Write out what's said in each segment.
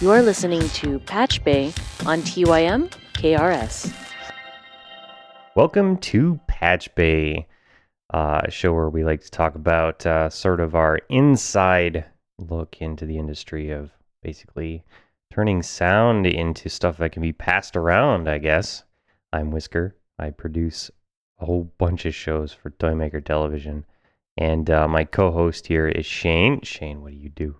You're listening to PatchBay on tymkrs. Welcome to PatchBay, a show where we like to talk about sort of our inside look into the industry of basically turning sound into stuff that can be passed around, I guess. I'm Whisker. I produce a whole bunch of shows for Toymaker Television. And my co-host here is Shane. Shane, what do you do?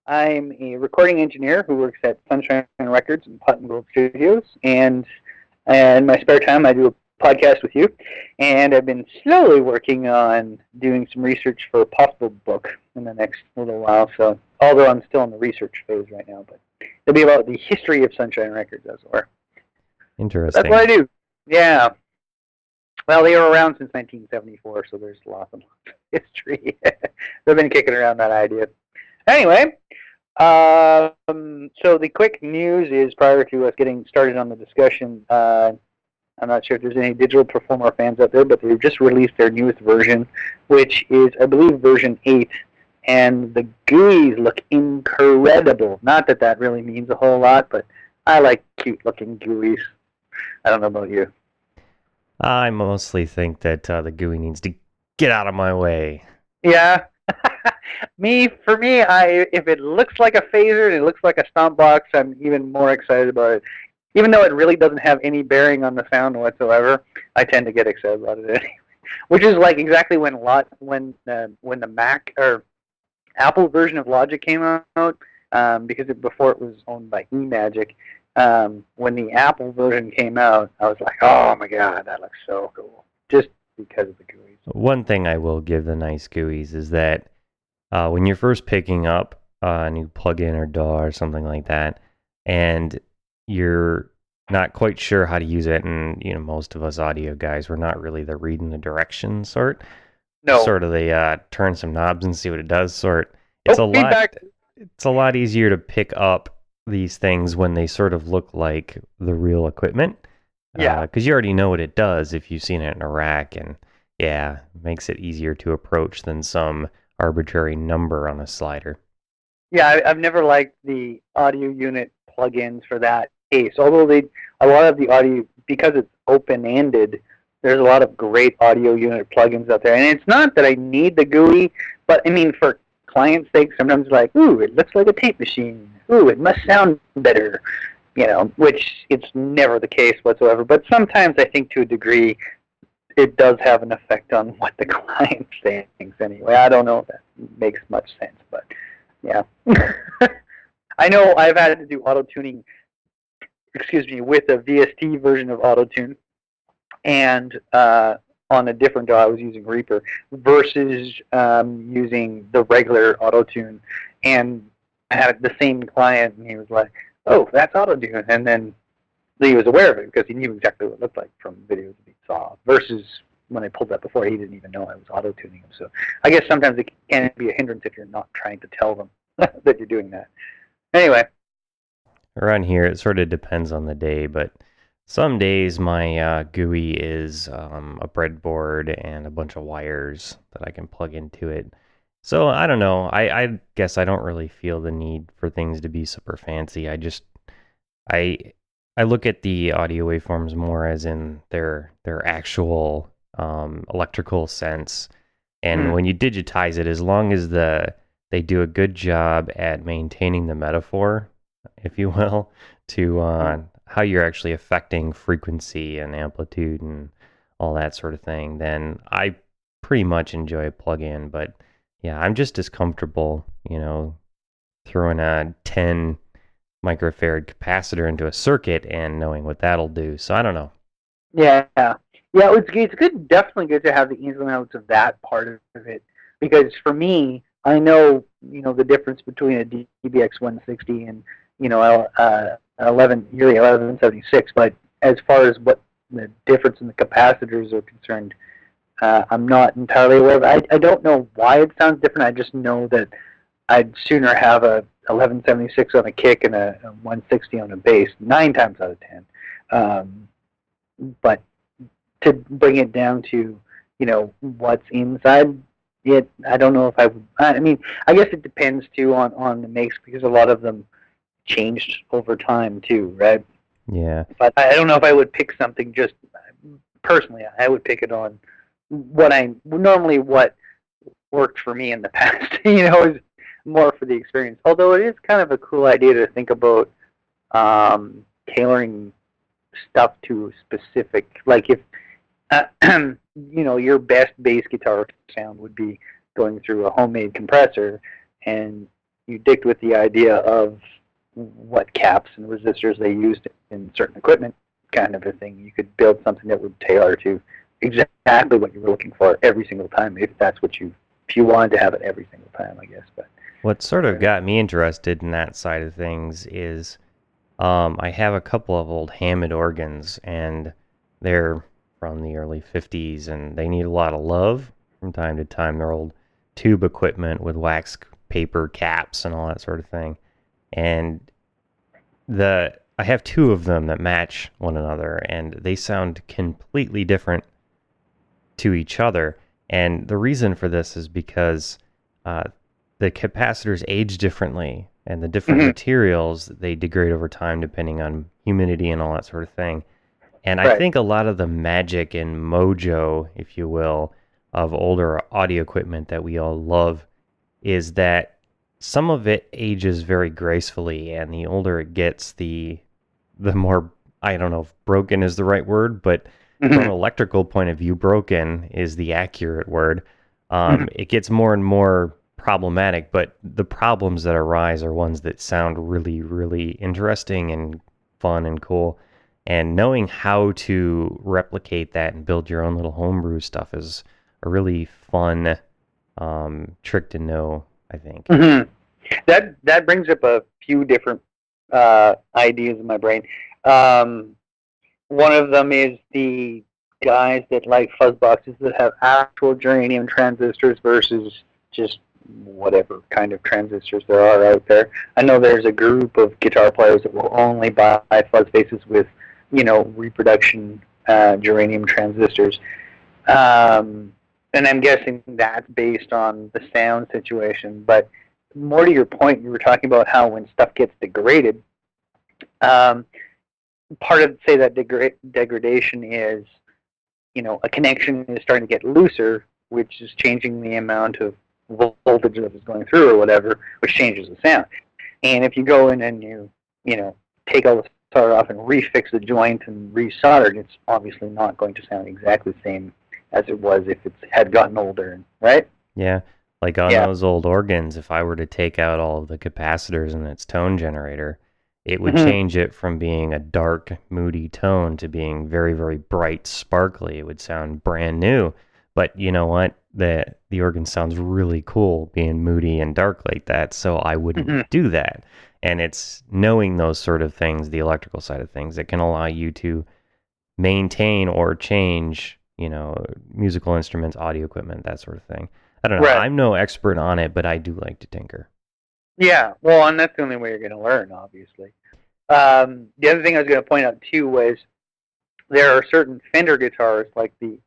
I'm a recording engineer who works at Sunshine Records and Pot and Gold Studios, and in my spare time I do a podcast with you, and I've been slowly working on doing some research for a possible book in the next little while, so although I'm still in the research phase right now, but it'll be about the history of Sunshine Records, as it were. Interesting. That's what I do. Yeah. Well, they were around since 1974, so there's lots of history. They've been kicking around that idea. Anyway, so the quick news is, prior to us getting started on the discussion, I'm not sure if there's any Digital Performer fans out there, but they've just released their newest version, which is, I believe, version 8, and the GUIs look incredible. Not that that really means a whole lot, but I like cute-looking GUIs. I don't know about you. I mostly think that the GUI needs to get out of my way. Yeah. For me, if it looks like a phaser and it looks like a stomp box, I'm even more excited about it. Even though it really doesn't have any bearing on the sound whatsoever, I tend to get excited about it anyway. Which is like exactly when the Mac or Apple version of Logic came out, because before it was owned by eMagic. When the Apple version came out, I was like, oh my god, that looks so cool. Just because of the GUIs. One thing I will give the nice GUIs is that when you're first picking up a new plugin or DAW or something like that, and you're not quite sure how to use it, and most of us audio guys, we're not really the reading the directions sort. No. Sort of the turn some knobs and see what it does sort. It's a lot easier to pick up these things when they sort of look like the real equipment. Yeah. Because you already know what it does if you've seen it in a rack, and yeah, it makes it easier to approach than some arbitrary number on a slider. Yeah, I've never liked the audio unit plugins for that case. Although a lot of the audio, because it's open-ended, there's a lot of great audio unit plugins out there. And it's not that I need the GUI, but I mean, for client's sake, sometimes it's like, ooh, it looks like a tape machine. Ooh, it must sound better. Which it's never the case whatsoever. But sometimes I think to a degree it does have an effect on what the client thinks anyway. I don't know if that makes much sense, but yeah. I know I've had to do auto-tuning, with a VST version of auto-tune, and on a different DAW I was using Reaper versus using the regular auto-tune, and I had the same client, and he was like, oh, that's auto-tune, and then he was aware of it because he knew exactly what it looked like from videos that he saw, versus when I pulled that before, he didn't even know I was auto-tuning him. So I guess sometimes it can be a hindrance if you're not trying to tell them that you're doing that. Anyway. Around here, it sort of depends on the day, but some days my GUI is a breadboard and a bunch of wires that I can plug into it. So I don't know. I guess I don't really feel the need for things to be super fancy. I look at the audio waveforms more as in their actual electrical sense. And when you digitize it, as long as they do a good job at maintaining the metaphor, if you will, to how you're actually affecting frequency and amplitude and all that sort of thing, then I pretty much enjoy a plug-in. But yeah, I'm just as comfortable, throwing a 10 microfarad capacitor into a circuit and knowing what that'll do. So I don't know. Yeah, it's good. Definitely good to have the ins and outs of that part of it, because for me, I know the difference between a DBX 160 and 1176. But as far as what the difference in the capacitors are concerned, I'm not entirely aware of it. I don't know why it sounds different. I just know that I'd sooner have a 1176 on a kick and a 160 on a bass 9 times out of 10. But to bring it down to what's inside it, I don't know if I would. I mean, I guess it depends too on the makes, because a lot of them changed over time too, right? Yeah. But I don't know if I would pick something just personally. I would pick it on what worked for me in the past. Is more for the experience. Although it is kind of a cool idea to think about tailoring stuff to specific, like if your best bass guitar sound would be going through a homemade compressor, and you dicked with the idea of what caps and resistors they used in certain equipment, kind of a thing. You could build something that would tailor to exactly what you were looking for every single time, if you wanted to have it every single time, I guess. But what sort of got me interested in that side of things is I have a couple of old Hammond organs, and they're from the early 50s, and they need a lot of love from time to time. They're old tube equipment with wax paper caps and all that sort of thing. And I have two of them that match one another, and they sound completely different to each other. And the reason for this is because the capacitors age differently, and the different materials, they degrade over time depending on humidity and all that sort of thing. And I think a lot of the magic and mojo, if you will, of older audio equipment that we all love is that some of it ages very gracefully, and the older it gets, the more, I don't know if broken is the right word, but from an electrical point of view, broken is the accurate word. It gets more and more problematic, but the problems that arise are ones that sound really, really interesting and fun and cool. And knowing how to replicate that and build your own little homebrew stuff is a really fun trick to know, I think. That brings up a few different ideas in my brain. One of them is the guys that like fuzz boxes that have actual germanium transistors versus just whatever kind of transistors there are out there. I know there's a group of guitar players that will only buy fuzz bases with, reproduction germanium transistors. And I'm guessing that's based on the sound situation. But more to your point, you were talking about how when stuff gets degraded, part of, say, that degradation is, a connection is starting to get looser, which is changing the amount of voltage that is going through or whatever, which changes the sound. And if you go in and you take all the solder off and refix the joint and resolder it, it's obviously not going to sound exactly the same as it was if it had gotten older, right? Yeah, like on those old organs, if I were to take out all of the capacitors in its tone generator, it would change it from being a dark, moody tone to being very, very bright, sparkly. It would sound brand new. But you know what? The organ sounds really cool being moody and dark like that, so I wouldn't do that. And it's knowing those sort of things, the electrical side of things, that can allow you to maintain or change, musical instruments, audio equipment, that sort of thing. I don't know. I'm no expert on it, but I do like to tinker. Yeah, well, and that's the only way you're going to learn, obviously. The other thing I was going to point out, too, was there are certain Fender guitars, like the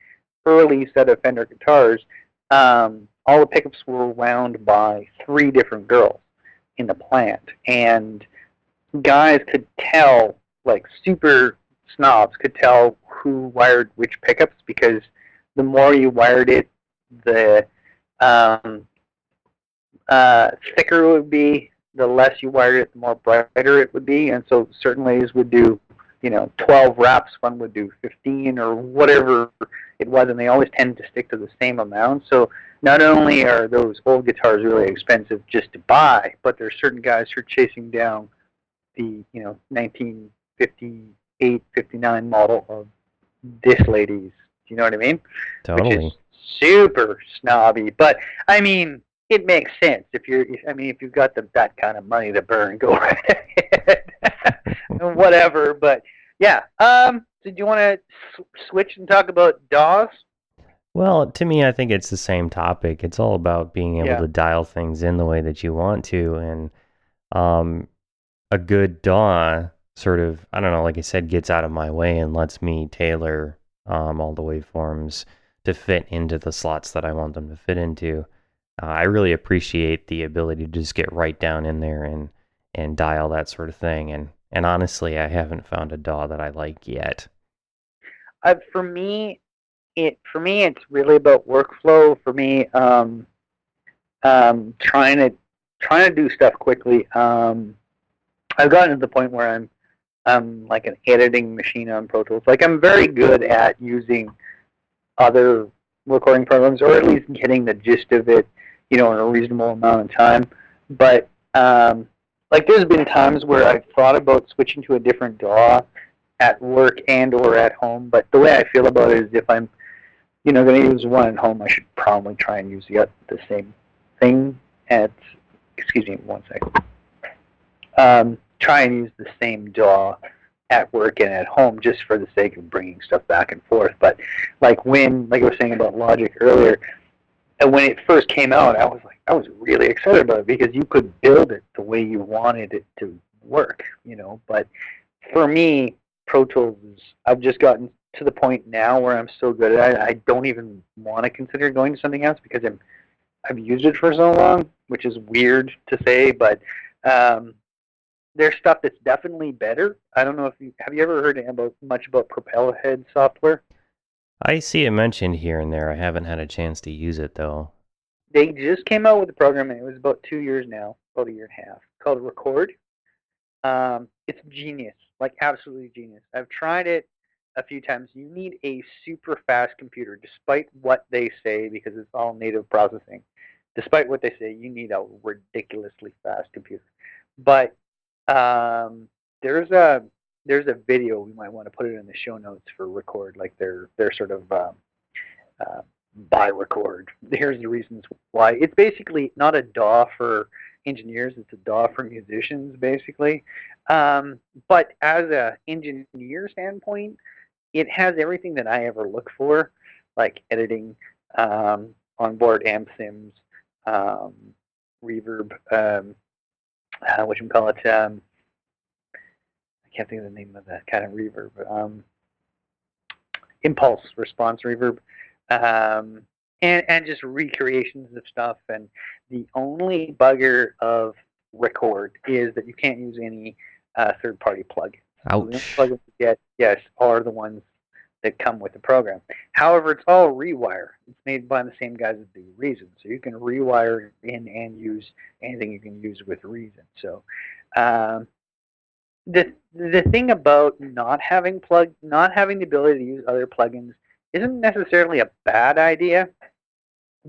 early set of Fender guitars, all the pickups were wound by 3 different girls in the plant. And guys could tell, like super snobs could tell who wired which pickups, because the more you wired it, the thicker it would be. The less you wired it, the more brighter it would be. And so certain ladies would do, 12 wraps, one would do 15 or whatever it was, and they always tend to stick to the same amount. So not only are those old guitars really expensive just to buy, but there's certain guys who are chasing down the 1958, 59 model of this ladies. Do you know what I mean? Totally. Which is super snobby, but I mean, it makes sense if you've got that kind of money to burn, go right ahead. Whatever, but yeah. Did you want to switch and talk about DAWs? Well, to me, I think it's the same topic. It's all about being able to dial things in the way that you want to, and a good DAW sort of, I don't know, like I said, gets out of my way and lets me tailor all the waveforms to fit into the slots that I want them to fit into. I really appreciate the ability to just get right down in there and and dial that sort of thing. And honestly, I haven't found a DAW that I like yet. For me, it's really about workflow. For me, trying to do stuff quickly. I've gotten to the point where I'm like an editing machine on Pro Tools. Like, I'm very good at using other recording programs, or at least getting the gist of it, in a reasonable amount of time. But like, there's been times where I've thought about switching to a different DAW at work and or at home. But the way I feel about it is, if I'm going to use one at home, I should probably try and use the same thing at. Excuse me, one second. Try and use the same DAW at work and at home, just for the sake of bringing stuff back and forth. But like I was saying about Logic earlier, when it first came out, I was really excited about it, because you could build it the way you wanted it to work, But for me, Pro Tools, I've just gotten to the point now where I'm so good at it, I don't even want to consider going to something else, because I've used it for so long, which is weird to say, but there's stuff that's definitely better. I don't know if have you ever heard much about Propellerhead software? I see it mentioned here and there. I haven't had a chance to use it, though. They just came out with a program, and it was about 2 years now, about a year and a half, called Record. It's genius, like absolutely genius. I've tried it a few times. You need a super fast computer, despite what they say, because it's all native processing. Despite what they say, you need a ridiculously fast computer. But there's a video, we might want to put it in the show notes, for Record, like their sort of by Record. Here's the reasons why. It's basically not a DAW for engineers; it's a DAW for musicians, basically. But as a engineer standpoint, it has everything that I ever look for, like editing, onboard amp sims, reverb, whatchamacallit, I can't think of the name of that kind of reverb, impulse response reverb, and just recreations of stuff. And the only bugger of Record is that you can't use any third-party plugins. Ouch. So the plugins you get, yes, are the ones that come with the program. However, it's all rewire. It's made by the same guys that do Reason, so you can rewire in and use anything you can use with Reason. So the thing about not having the ability to use other plugins isn't necessarily a bad idea,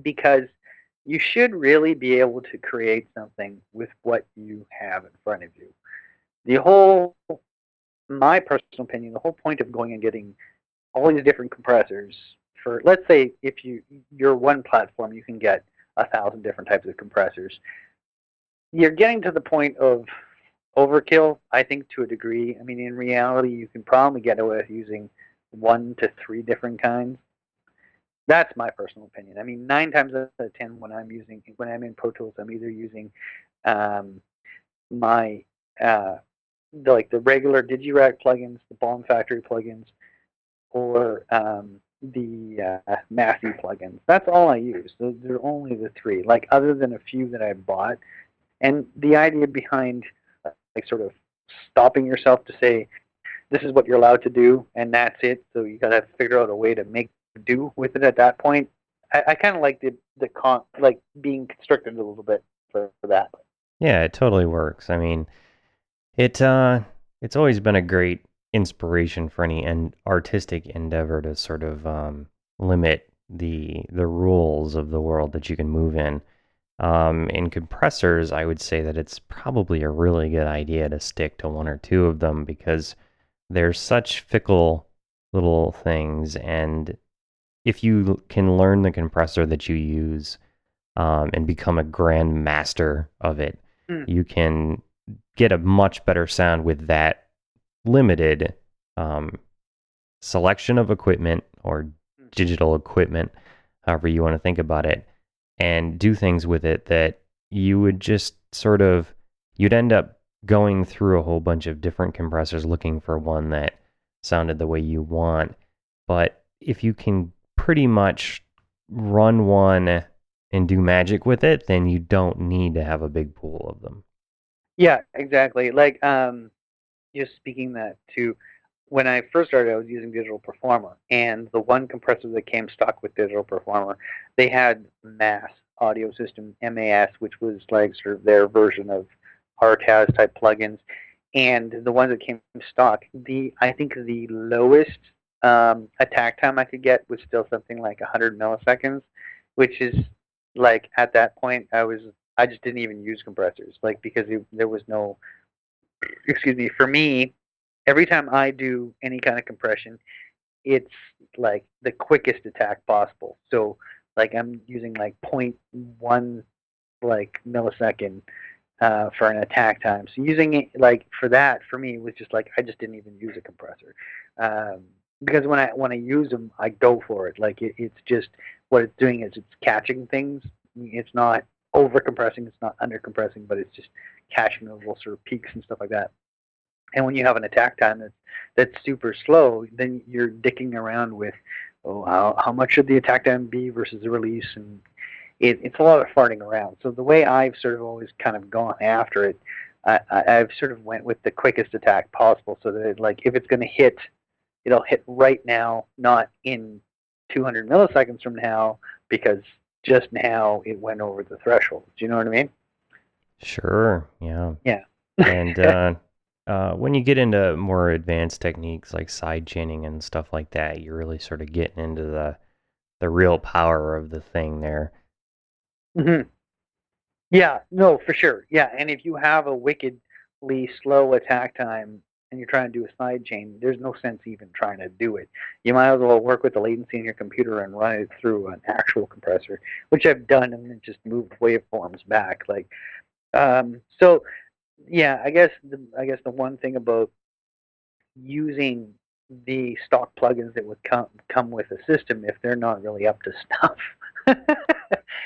because you should really be able to create something with what you have in front of you. My personal opinion, the whole point of going and getting all these different compressors for, let's say, if you're one platform, you can get 1,000 different types of compressors. You're getting to the point of overkill, I think, to a degree. I mean, in reality, you can probably get away with using 1 to 3 different kinds. That's my personal opinion. I mean, 9 times out of 10, when I'm in Pro Tools, I'm either using my the regular Digirac plugins, the Bomb Factory plugins, or the Massey plugins. That's all I use. They're only the 3, like, other than a few that I bought. And the idea behind like sort of stopping yourself to say, this is what you're allowed to do, and that's it. So you gotta figure out a way to make do with it at that point. I kind of like like being constricted a little bit for that. Yeah, it totally works. I mean, it's always been a great inspiration for any artistic endeavor to sort of limit the rules of the world that you can move in. In compressors, I would say that it's probably a really good idea to stick to 1 or 2 of them, because they're such fickle little things, and if you can learn the compressor that you use and become a grand master of it, you can get a much better sound with that limited selection of equipment, or digital equipment, however you want to think about it, and do things with it that you would just you'd end up going through a whole bunch of different compressors looking for one that sounded the way you want. But if you can pretty much run one and do magic with it, then you don't need to have a big pool of them. Yeah, exactly. Like, just speaking that to when I first started, I was using Digital Performer, and the one compressor that came stock with Digital Performer, they had Mass Audio System (MAS), which was like sort of their version of RTAS type plugins. And the ones that came stock, the I think the lowest attack time I could get was still something like 100 milliseconds, which is like at that point I just didn't even use compressors, like because there was no, excuse me, for me, every time I do any kind of compression, it's like the quickest attack possible. So like I'm using like point 0.1 like millisecond for an attack time. So using it like for that for me was just like I just didn't even use a compressor, because when I use them I go for it. Like it's just what it's doing is it's catching things. It's not over compressing. It's not under compressing, but it's just catching those little sort of peaks and stuff like that. And when you have an attack time that's super slow, then you're dicking around with, oh, how much should the attack time be versus the release, and it's a lot of farting around. So the way I've sort of always kind of gone after it, I've sort of went with the quickest attack possible, so that like if it's going to hit, it'll hit right now, not in 200 milliseconds from now, because just now it went over the threshold. Do you know what I mean? Sure, yeah. Yeah. And when you get into more advanced techniques like side chaining and stuff like that, you're really sort of getting into the real power of the thing there. hmm Yeah, no, for sure. Yeah, and if you have a wickedly slow attack time and you're trying to do a side chain, there's no sense even trying to do it. You might as well work with the latency in your computer and run it through an actual compressor, which I've done, and then just moved waveforms back. Like, so yeah, I guess the one thing about using the stock plugins that would come with a system, if they're not really up to snuff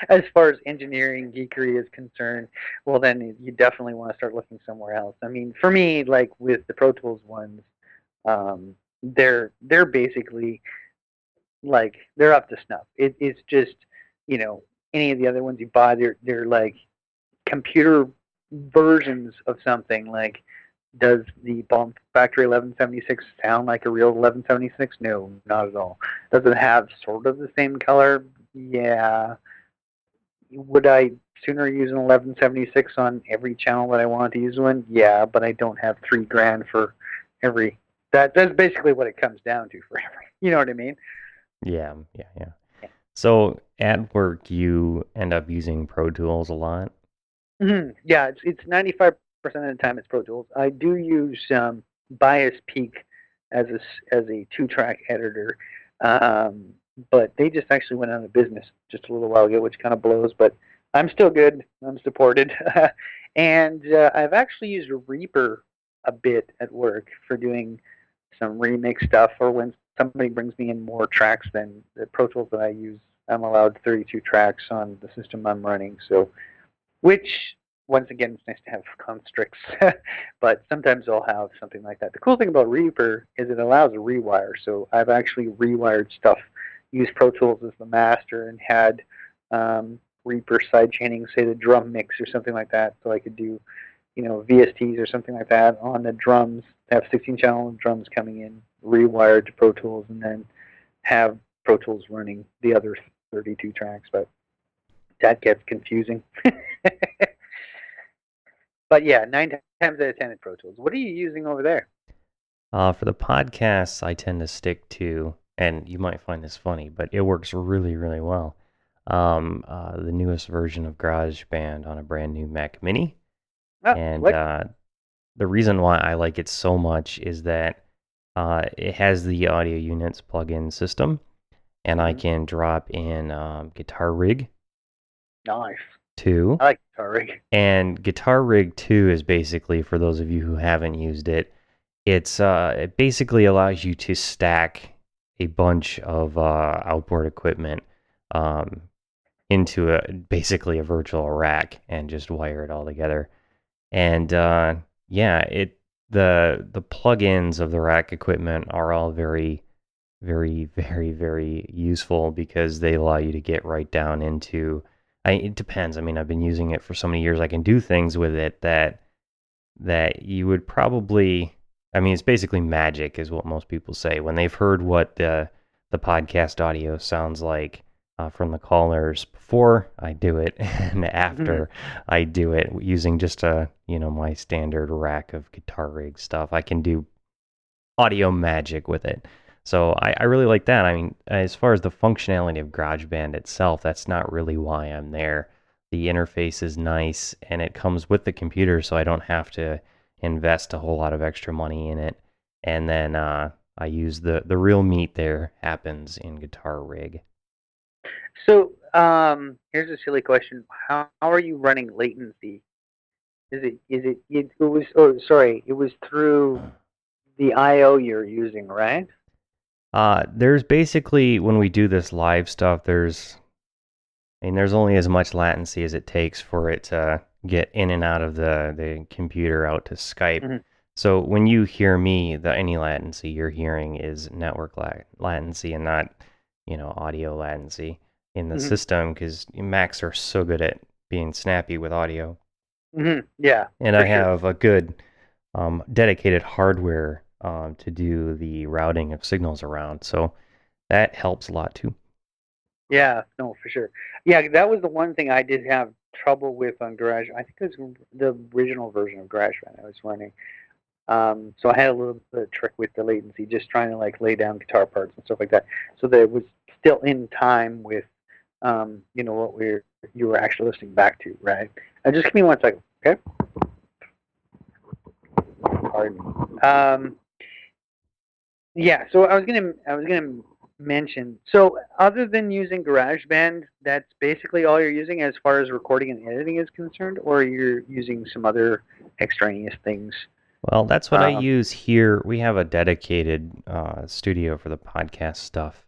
as far as engineering geekery is concerned, well then you definitely want to start looking somewhere else. I mean, for me, like with the Pro Tools ones, they're basically like they're up to snuff. It's just, you know, any of the other ones you buy, they're like computer versions of something. Like, does the Bomb Factory 1176 sound like a real 1176? No, not at all. Does it have sort of the same color? Yeah. Would I sooner use an 1176 on every channel that I want to use one? Yeah, but I don't have $3,000 for every. That's basically what it comes down to for every. You know what I mean? Yeah, yeah, yeah. So at work, you end up using Pro Tools a lot? Yeah, it's 95% of the time it's Pro Tools. I do use Bias Peak as a 2-track editor, um, but they just actually went out of business just a little while ago, which kind of blows. But I'm still good. I'm supported, and I've actually used Reaper a bit at work for doing some remix stuff, or when somebody brings me in more tracks than the Pro Tools that I use. I'm allowed 32 tracks on the system I'm running, so which once again it's nice to have constricts, but sometimes I'll have something like that. The cool thing about Reaper is it allows a rewire, so I've actually rewired stuff, used Pro Tools as the master, and had Reaper sidechaining, say the drum mix or something like that, so I could do, VSTs or something like that on the drums, have 16-channel drums coming in, rewired to Pro Tools, and then have Pro Tools running the other 32 tracks, but that gets confusing. But yeah, 9 times out of 10 in Pro Tools. What are you using over there? For the podcasts, I tend to stick to, and you might find this funny, but it works really, really well. The newest version of GarageBand on a brand new Mac Mini. Oh, And what? the reason why I like it so much is that it has the audio units plug-in system, and I Mm-hmm. can drop in Guitar Rig Nice. 2. I like Guitar Rig. And Guitar Rig 2 is basically, for those of you who haven't used it, it basically allows you to stack a bunch of outboard equipment um, into basically a virtual rack and just wire it all together. And yeah, the plugins of the rack equipment are all very, very, very, very useful because they allow you to get right down into. It depends. I mean, I've been using it for so many years. I can do things with it that that you would probably, I mean, it's basically magic, is what most people say when they've heard what the podcast audio sounds like from the callers before I do it and Mhm. after I do it using just my standard rack of guitar rig stuff. I can do audio magic with it. So I really like that. I mean, as far as the functionality of GarageBand itself, that's not really why I'm there. The interface is nice and it comes with the computer, so I don't have to invest a whole lot of extra money in it. And then I use the real meat there happens in Guitar Rig. So, here's a silly question. How are you running latency? It was through the I/O you're using, right? There's basically, when we do this live stuff, there's only as much latency as it takes for it to get in and out of the computer out to Skype. Mhm. So when you hear me, any latency you're hearing is network latency and not, audio latency in the Mhm. system, because Macs are so good at being snappy with audio. Mhm. Yeah, And I for sure. have a good dedicated hardware to do the routing of signals around. So that helps a lot too. Yeah, no, for sure. Yeah, that was the one thing I did have trouble with on Garage. I think it was the original version of GarageBand I was running. So I had a little bit of trick with the latency, just trying to like lay down guitar parts and stuff like that, so that it was still in time with, what you were actually listening back to, right? Just give me 1 second, okay? Pardon me. Yeah. So I was gonna mention. So other than using GarageBand, that's basically all you're using as far as recording and editing is concerned, or you're using some other extraneous things. Well, that's what I Um, use here. We have a dedicated studio for the podcast stuff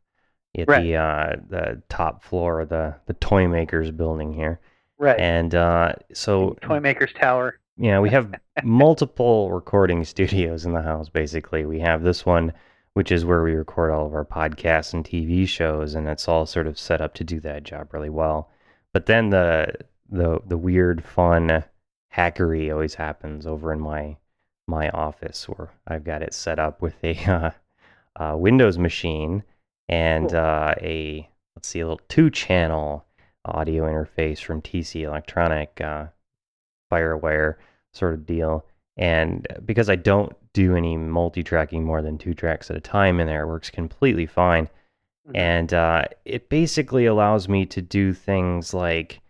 at right. the top floor of the tymkrs building here. Right. And The so, Toy Maker's Tower. we have multiple recording studios in the house, basically. We have this one, which is where we record all of our podcasts and TV shows, and it's all sort of set up to do that job really well. But then the weird, fun hackery always happens over in my office, where I've got it set up with a Windows machine and Cool. a, let's see, a little 2-channel audio interface from TC Electronic, Firewire sort of deal. And because I don't do any multi-tracking more than 2 tracks at a time in there, it works completely fine. Hmm. And it basically allows me to do things like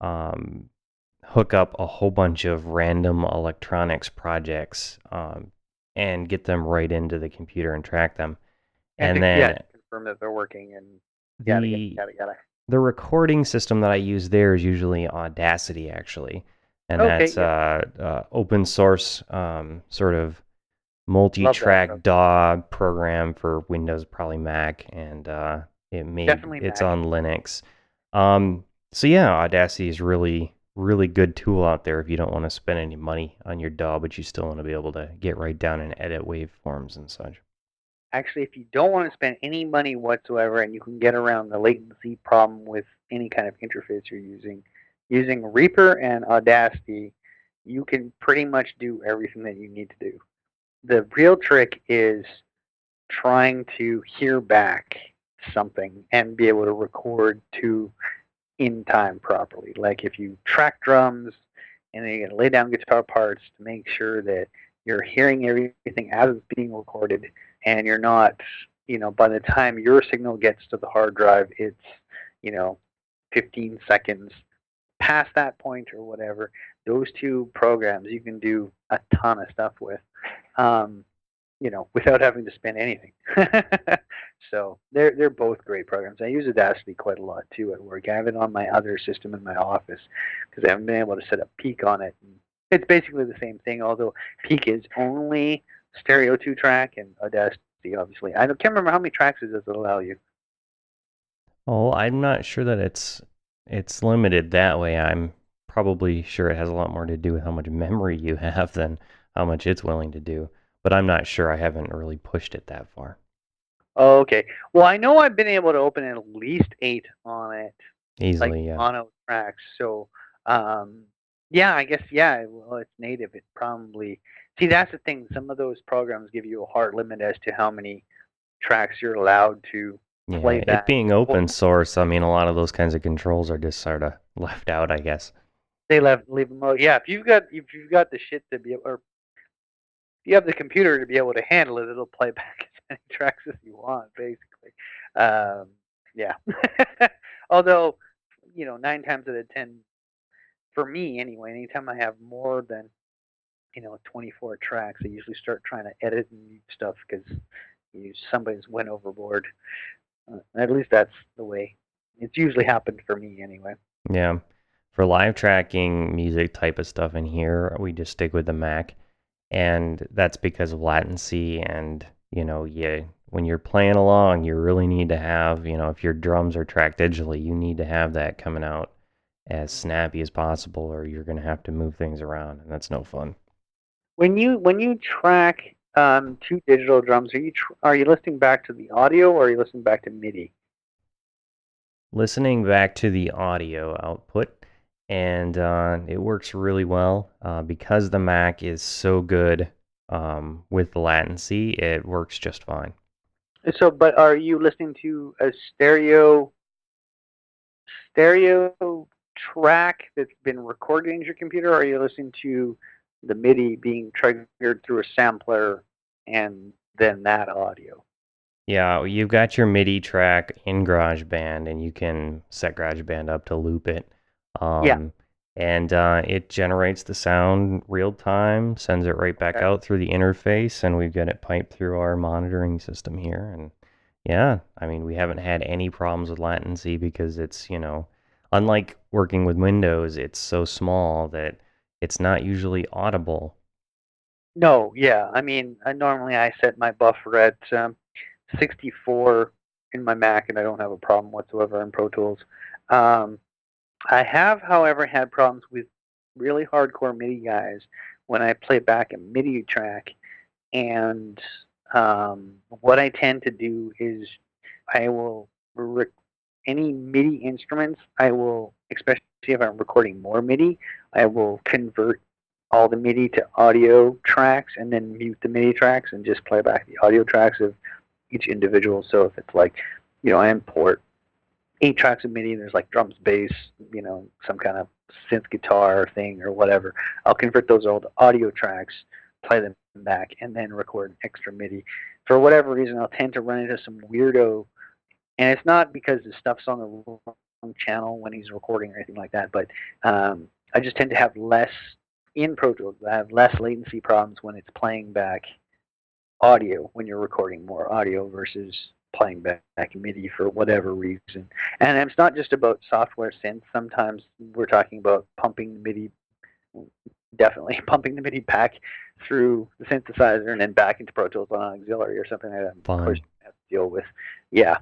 um, hook up a whole bunch of random electronics projects and get them right into the computer and track them. And And to then confirm that they're working and yada yada the yada yada. the recording system that I use there is usually Audacity, actually, and Okay. that's Yeah. open source sort of Love that stuff. multi-track DAW program for Windows, probably Mac, and Definitely it's Mac. on Linux. So yeah, Audacity is really good tool out there if you don't want to spend any money on your DAW, but you still want to be able to get right down and edit waveforms and such. Actually, if you don't want to spend any money whatsoever and you can get around the latency problem with any kind of interface you're using Reaper and Audacity, you can pretty much do everything that you need to do. The real trick is trying to hear back something and be able to record to in time properly. Like if you track drums and then you gotta lay down guitar parts to make sure that you're hearing everything as it's being recorded and you're not, by the time your signal gets to the hard drive, it's, you know, 15 seconds past that point or whatever. Those two programs you can do a ton of stuff with. Um, without having to spend anything. So they're both great programs. I use Audacity quite a lot too at work. I have it on my other system in my office because I haven't been able to set up Peak on it. And it's basically the same thing, although Peak is only stereo 2-track and Audacity, obviously. I can't remember how many tracks does it allow you. Oh, I'm not sure that it's limited that way. I'm probably sure it has a lot more to do with how much memory you have than how much it's willing to do. But I'm not sure. I haven't really pushed it that far. Oh, okay. Well, I know I've been able to open at least 8 on it, like Easily, yeah. mono tracks. So um, Yeah, I guess, yeah. Well, it's native. It probably. See, that's the thing. Some of those programs give you a hard limit as to how many tracks you're allowed to play Yeah, it back. being open source, I mean, a lot of those kinds of controls are just sort of left out, I guess. They leave them out. Yeah, if you've got the shit to be able, or if you have the computer to be able to handle it, it'll play back as many tracks as you want, basically. Um, yeah. Although, 9 times out of 10, for me anyway, anytime I have more than 24 tracks, I usually start trying to edit and mute stuff because somebody's went overboard. At least that's the way it's usually happened for me anyway. Yeah. For live tracking music type of stuff in here, we just stick with the Mac. And that's because of latency. And, when you're playing along, you really need to have, if your drums are tracked digitally, you need to have that coming out as snappy as possible, or you're going to have to move things around. And that's no fun. When you track two digital drums, are you listening back to the audio or are you listening back to MIDI? Listening back to the audio output, and it works really well because the Mac is so good with the latency. It works just fine. So, but are you listening to a stereo track that's been recorded into your computer, or are you listening to the MIDI being triggered through a sampler and then that audio? Yeah, you've got your MIDI track in GarageBand, and you can set GarageBand up to loop it. Yeah. Um, and it generates the sound real time, sends it right back Okay. out through the interface, and we've got it piped through our monitoring system here. And yeah, I mean, we haven't had any problems with latency because it's, unlike working with Windows, it's so small that it's not usually audible. No, yeah. I mean, normally I set my buffer at 64 in my Mac, and I don't have a problem whatsoever in Pro Tools. Um, I have, however, had problems with really hardcore MIDI guys when I play back a MIDI track, and what I tend to do is I will any MIDI instruments. I will, especially if I'm recording more MIDI, I will convert all the MIDI to audio tracks and then mute the MIDI tracks and just play back the audio tracks of each individual. So if it's like, I import 8 tracks of MIDI, there's like drums, bass, some kind of synth guitar thing or whatever. I'll convert those all to audio tracks, play them back, and then record extra MIDI. For whatever reason, I'll tend to run into some weirdo, and it's not because the stuff's on the wrong channel when he's recording or anything like that, but I just tend to have less in Pro Tools. I have less latency problems when it's playing back audio when you're recording more audio versus playing back MIDI for whatever reason. And it's not just about software synths. Sometimes we're talking about pumping the MIDI, definitely pumping the MIDI back through the synthesizer and then back into Pro Tools on an auxiliary or something like that. Of course, you have to deal with, yeah,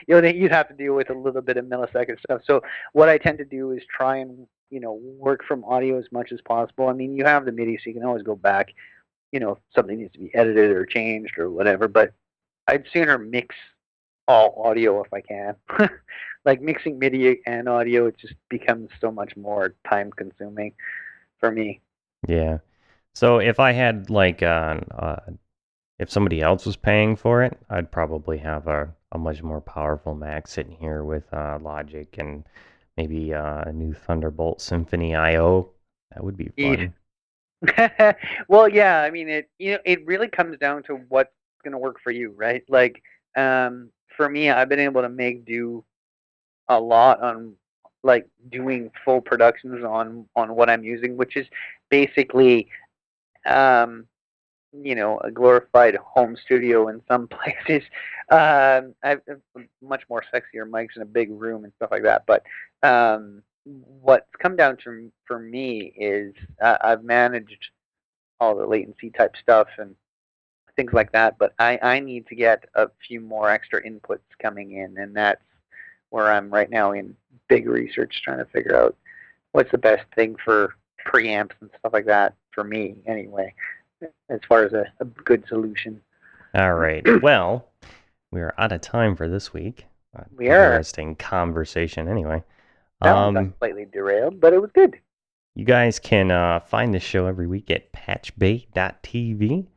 you'd have to deal with a little bit of millisecond stuff. So what I tend to do is try and work from audio as much as possible. I mean, you have the MIDI, so you can always go back. If something needs to be edited or changed or whatever, but I'd sooner mix all audio if I can. Like mixing MIDI and audio, it just becomes so much more time consuming for me. Yeah. So if I had like if somebody else was paying for it, I'd probably have a much more powerful Mac sitting here with Logic and maybe a new Thunderbolt Symphony I/O. That would be fun. Well, yeah, I mean it really comes down to what's gonna work for you, right? Like, for me, I've been able to make do a lot on like doing full productions on what I'm using, which is basically um, a glorified home studio in some places. I've much more sexier mics in a big room and stuff like that. But what's come down to for me is I've managed all the latency type stuff and things like that. But I need to get a few more extra inputs coming in, and that's where I'm right now in big research trying to figure out what's the best thing for preamps and stuff like that for me anyway, as far as a good solution. All right. Well, we are out of time for this week. We are. Interesting conversation anyway. That one got slightly derailed, but it was good. You guys can find the show every week at patchbay.tv.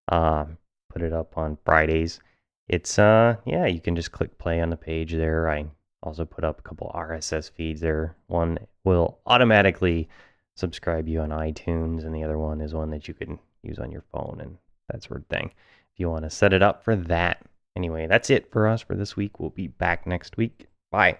Put it up on Fridays. It's yeah, you can just click play on the page there. I also put up a couple RSS feeds there. One will automatically subscribe you on iTunes, and the other one is one that you can use on your phone and that sort of thing. If you want to set it up for that. Anyway, that's it for us for this week. We'll be back next week. Bye.